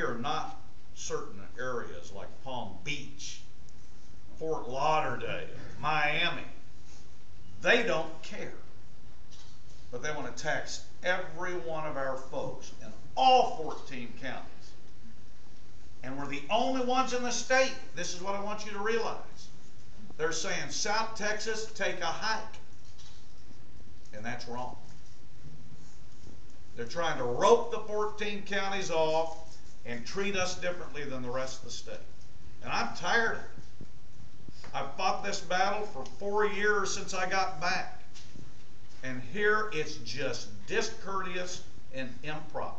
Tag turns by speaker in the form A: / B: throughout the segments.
A: we are not certain areas like Palm Beach, Fort Lauderdale, Miami. They don't care. But they want to tax every one of our folks in all 14 counties. And we're the only ones in the state. This is what I want you to realize. They're saying, South Texas, take a hike. And that's wrong. They're trying to rope the 14 counties off and treat us differently than the rest of the state. And I'm tired of it. I've fought this battle for 4 years since I got back. And here it's just discourteous and improper.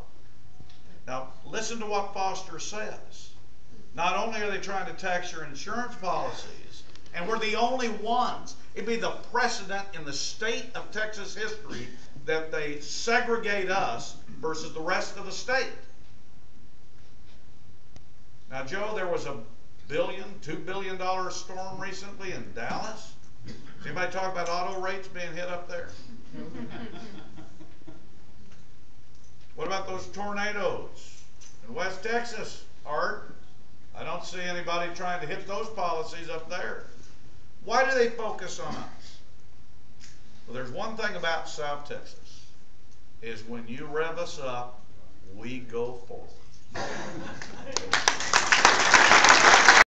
A: Now, listen to what Foster says. Not only are they trying to tax your insurance policies, and we're the only ones. It'd be the precedent in the state of Texas history that they segregate us versus the rest of the state. Now, Joe, there was a $2 billion storm recently in Dallas. Does anybody talk about auto rates being hit up there? What about those tornadoes in West Texas, Art? I don't see anybody trying to hit those policies up there. Why do they focus on us? Well, there's one thing about South Texas, is when you rev us up, we go forward.